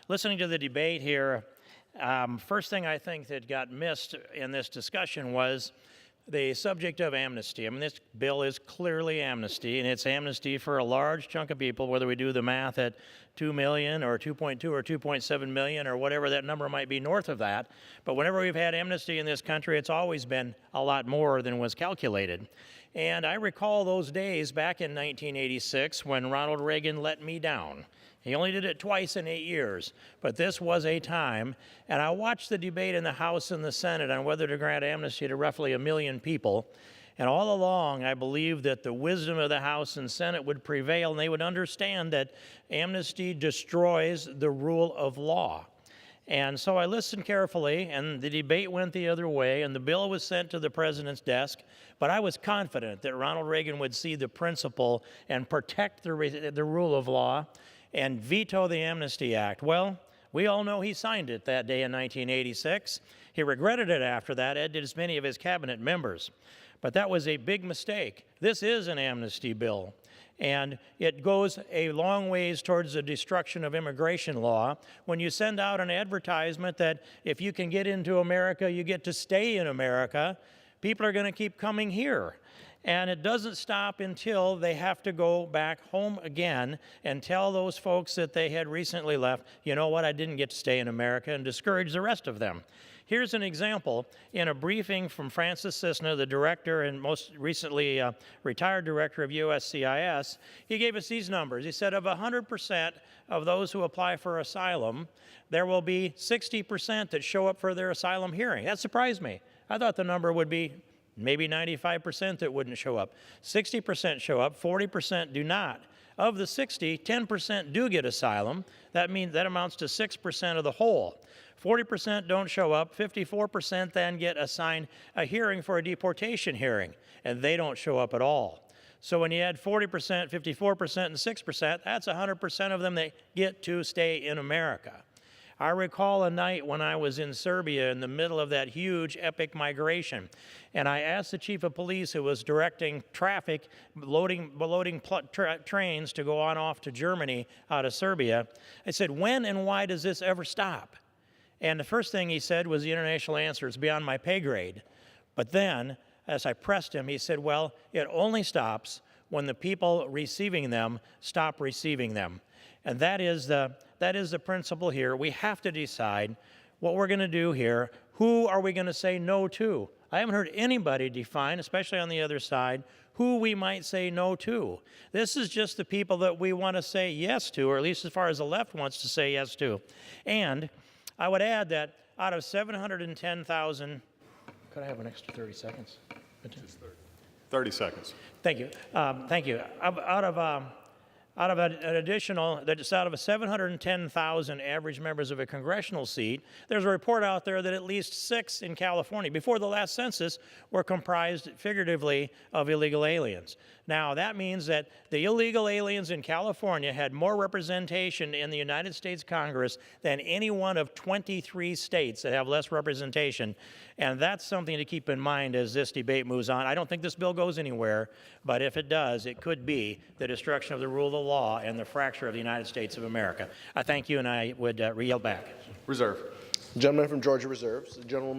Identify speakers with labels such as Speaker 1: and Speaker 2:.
Speaker 1: Listening to the debate here, first thing I think that got missed in this discussion was the subject of amnesty. I mean, this bill is clearly amnesty, and it's amnesty for a large chunk of people, whether we do the math at 2 million or 2.2 or 2.7 million or whatever that number might be north of that. But whenever we've had amnesty in this country, it's always been a lot more than was calculated. And I recall those days back in 1986 when Ronald Reagan let me down. He only did it twice in 8 years, but this was a time, and I watched the debate in the House and the Senate on whether to grant amnesty to roughly 1 million people, and all along I believed that the wisdom of the House and Senate would prevail, and they would understand that amnesty destroys the rule of law. And so I listened carefully, and the debate went the other way, and the bill was sent to the president's desk, but I was confident that Ronald Reagan would see the principle and protect the rule of law and veto the Amnesty Act. Well, we all know he signed it that day in 1986. He regretted it after that, as did many of his cabinet members. But that was a big mistake. This is an amnesty bill, and it goes a long ways towards the destruction of immigration law. When you send out an advertisement that if you can get into America, you get to stay in America, people are going to keep coming here. And it doesn't stop until they have to go back home again and tell those folks that they had recently left, you know what, I didn't get to stay in America, and discourage the rest of them. Here's an example. In a briefing from Francis Cisna, the director and most recently retired director of USCIS, he gave us these numbers. He said of 100% of those who apply for asylum, there will be 60% that show up for their asylum hearing. That surprised me. I thought the number would be maybe 95% that wouldn't show up. 60% show up, 40% do not. Of the 60, 10% do get asylum. That means that amounts to 6% of the whole. 40% don't show up, 54% then get assigned a hearing for a deportation hearing, and they don't show up at all. So when you add 40%, 54%, and 6%, that's 100% of them that get to stay in America. I recall a night when I was in Serbia in the middle of that huge epic migration, and I asked the chief of police who was directing traffic, loading trains to go on off to Germany out of Serbia. I said, when and why does this ever stop? And the first thing he said was the international answer, it's beyond my pay grade. But then, as I pressed him, he said, well, it only stops when the people receiving them stop receiving them. And that is the principle here. We have to decide what we're going to do here. Who are we going to say no to? I haven't heard anybody define, especially on the other side, who we might say no to. This is just the people that we want to say yes to, or at least as far as the left wants to say yes to. And I would add that out of 710,000, could I have an extra 30 seconds?
Speaker 2: 30 seconds.
Speaker 1: Thank you. Thank you. Out of an additional, that's out of 710,000 average members of a congressional seat, there's a report out there that at least 6 in California, before the last census, were comprised figuratively of illegal aliens. Now, that means that the illegal aliens in California had more representation in the United States Congress than any one of 23 states that have less representation. And that's something to keep in mind as this debate moves on. I don't think this bill goes anywhere, but if it does, it could be the destruction of the rule of law and the fracture of the United States of America. I thank you, and I would yield back.
Speaker 2: Reserve.
Speaker 3: The gentleman from Georgia reserves. The gentleman